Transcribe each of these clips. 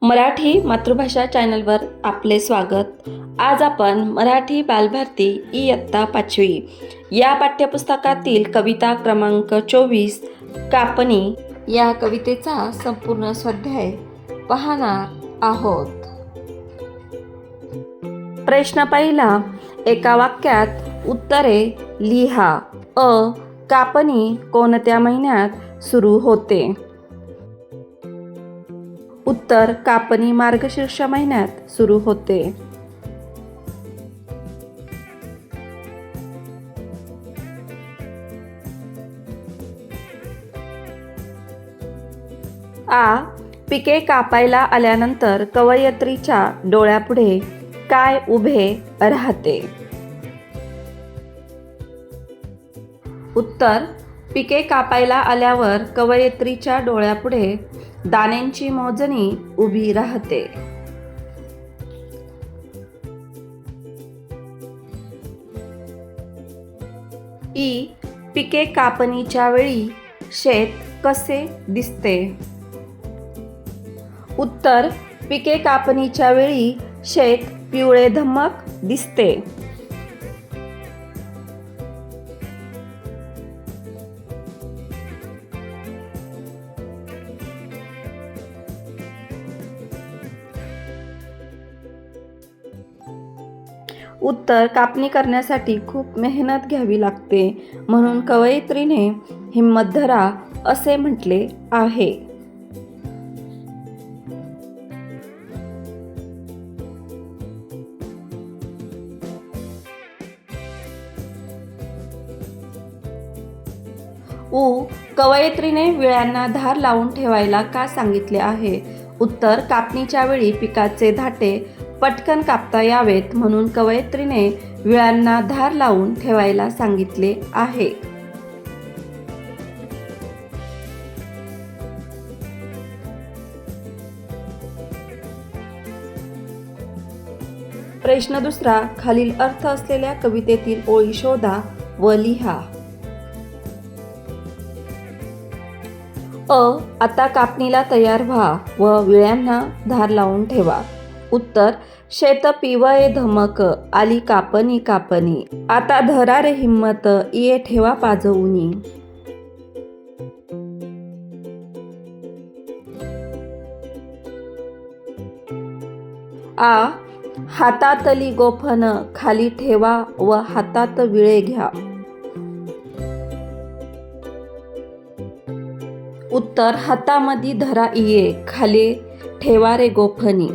मराठी मातृभाषा चॅनलवर आपले स्वागत। आज आपण मराठी बालभारती इयत्ता 5वी या पाठ्यपुस्तकातील कविता क्रमांक 24 कापणी या कवितेचा संपूर्ण स्वाध्याय पाहणार आहोत। प्रश्न पहिला, एका वाक्यात उत्तरे लिहा। कापणी कोणत्या महिन्यात सुरू होते? उत्तर, कापणी मार्गशीर्ष महिन्यात सुरू होते। पिके कापायला आल्यानंतर कवयित्रीच्या डोळ्यापुढे काय उभे राहते? उत्तर, पिके कापायला आल्यावर कवयित्रीच्या डोळ्यापुढे दाण्यांची मोजणी उभी राहते। पिके कापणीच्या वेळी शेत कसे दिसते? उत्तर, पिके कापणीच्या वेळी शेत पिवळे धम्मक दिसते। उत्तर, कापणी करण्यासाठी खूप मेहनत घ्यावी लागते, म्हणून कवयित्रीने हिम्मत धरा असे म्हटले आहे। कवयित्रीने विळ्यांना धार लावून ठेवायला का सांगितले आहे? उत्तर, कापणीच्या वेळी पिकाचे धाटे पटकन कापता यावेत म्हणून कवयित्रीने विळ्यांना धार लावून ठेवायला सांगितले आहे। प्रश्न दुसरा, खालील अर्थ असलेल्या कवितेतील ओळी शोधा व लिहा। आता कापणीला तयार व्हा व विळ्यांना धार लावून ठेवा। उत्तर, शेत पिवळे धमक आली कापणी कापणी, आता धरा रे हिम्मत ये ठेवा पाजवूनी। हातातली गोफण खाली ठेवा व हातात विळे घ्या। उत्तर, हातामधी धरा इये खाली ठेवा रे गोफणी।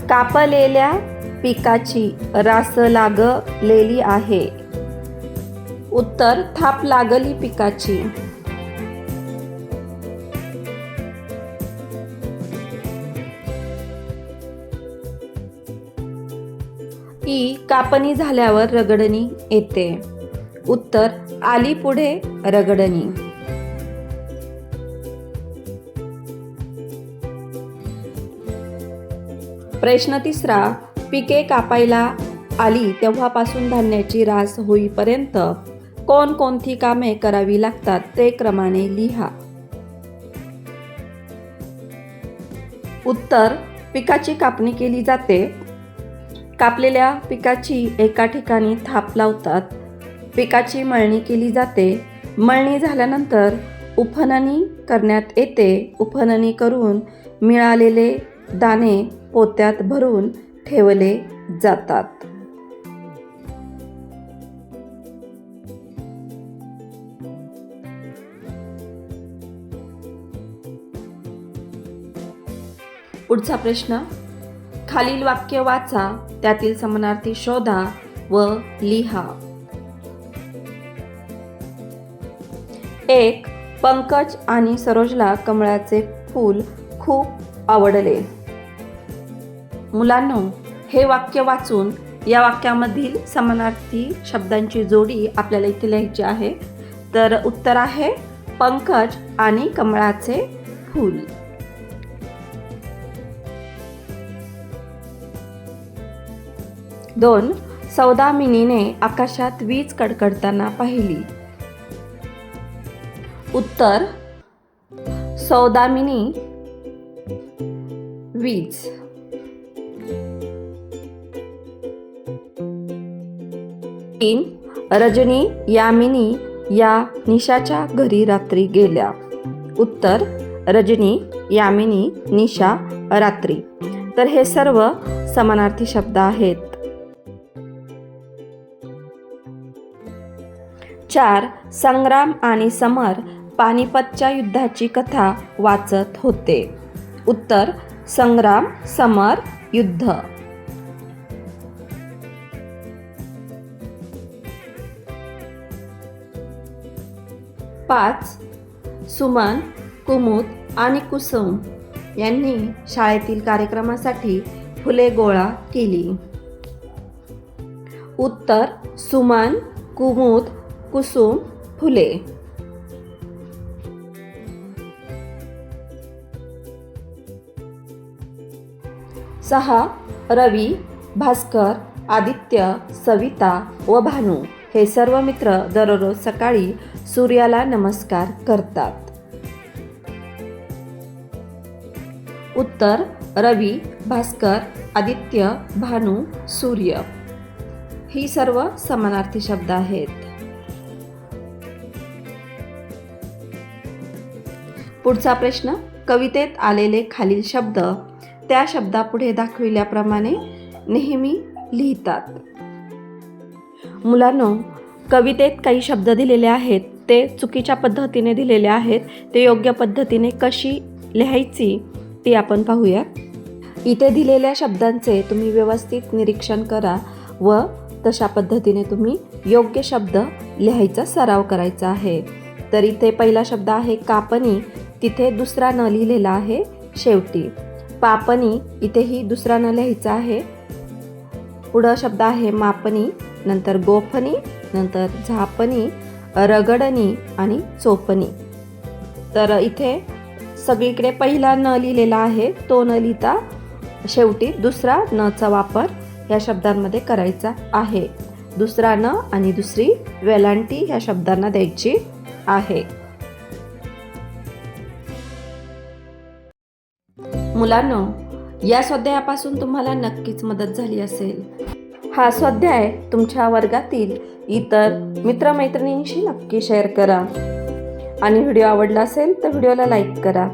कापलेल्या पिकाची रास लागलेली आहे। उत्तर, थाप लागली पिकाची। कापणी झाल्यावर रगडणी येते। उत्तर, आली पुढे रगडणी। प्रश्न तिसरा, पिके कापायला आली तेव्हापासून धान्याची रास होईपर्यंत कोणकोणती कामे करावी लागतात ते क्रमाने लिहा। उत्तर, पिकाची कापणी केली जाते। कापलेल्या पिकाची एका ठिकाणी थाप लावतात। पिकाची मळणी केली जाते। मळणी झाल्यानंतर उफणणी करण्यात येते। उफणणी करून मिळालेले दाणे पोत्यात भरून ठेवले जातात। पुढचा प्रश्न, खालील वाक्य वाचा, त्यातील समानार्थी शोधा व लिहा। 1. पंकज आणि सरोजला कमळाचे फूल खूप आवडले। मुलांनो, हे वाक्य वाचून या वाक्यामधील समानार्थी शब्दांची जोडी आपल्याला इथे लिहायची आहे। तर उत्तर आहे पंकज आणि कमळाचे फूल। 2. सौदामिनीने आकाशात वीज कडकडताना पाहिली. उत्तर सौदामिनी वीज. 3. रजनी यामिनी या निशाच्या घरी रात्री गेल्या. उत्तर रजनी यामिनी निशा रात्री. तर हे सर्व समानार्थी शब्द आहेत. 4. संग्राम आणि समर पानिपतच्या युद्धाची कथा वाचत होते. उत्तर संग्राम समर युद्ध. 5. सुमन, कुमुद आणि कुसुम यांनी शाळेतील कार्यक्रमासाठी फुले गोळा केली. उत्तर सुमन, कुमुद, कुसुम, फुले. 6. रवी, भास्कर, आदित्य, सविता व भानू हे सर्व मित्र दररोज सकाळी सूर्याला नमस्कार करतात. उत्तर रवी, भास्कर, आदित्य, भानू, सूर्य. ही सर्व समानार्थी शब्द आहेत. पुढचा प्रश्न. कवितेत आलेले खालील शब्द त्या शब्दापुढे दाखविल्याप्रमाणे नेहमी लिहितात. मुलांनो, कवितेत काही शब्द दिलेले आहेत, ते चुकीच्या पद्धतीने दिलेले आहेत. ते योग्य पद्धतीने कशी लिहायची ती आपण पाहूया. इथे दिलेल्या शब्दांचे तुम्ही व्यवस्थित निरीक्षण करा व तशा पद्धतीने तुम्ही योग्य शब्द लिहायचा सराव करायचा आहे. तर इथे पहिला शब्द आहे कापणी, तिथे दुसरा न लिहिलेला आहे शेवटी. पापणी, इथेही दुसरा न लिहायचा आहे. पुढं शब्द आहे मापणी, नंतर गोफणी, नंतर झापणी, रगडणी आणि चोपणी. तर इथे सगळीकडे पहिला न लिहिलेला आहे, तो न लिहिता शेवटी दुसरा नचा वापर ह्या शब्दांमध्ये करायचा आहे. दुसरा न आणि दुसरी वेलांटी ह्या शब्दांना द्यायची आहे. मुलांनो, या स्वाध्यायापासून तुम्हाला नक्कीच मदत झाली असेल. हा स्वाध्याय तुमच्या वर्गातील इतर मित्रमैत्रिणींशी नक्की शेअर करा आणि व्हिडिओ आवडला असेल तर व्हिडिओला लाईक करा.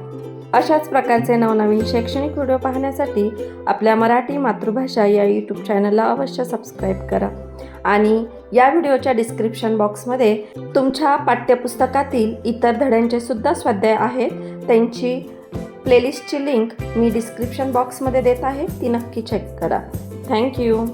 अशाच प्रकारचे नवनवीन शैक्षणिक व्हिडिओ पाहण्यासाठी आपल्या मराठी मातृभाषा या यूट्यूब चॅनलला अवश्य सबस्क्राईब करा. आणि या व्हिडिओच्या डिस्क्रिप्शन बॉक्समध्ये तुमच्या पाठ्यपुस्तकातील इतर धड्यांचे सुद्धा स्वाध्याय आहेत. त्यांची प्लेलिस्टची लिंक मी डिस्क्रिप्शन बॉक्समध्ये देत आहे, ती नक्की चेक करा. थँक्यू.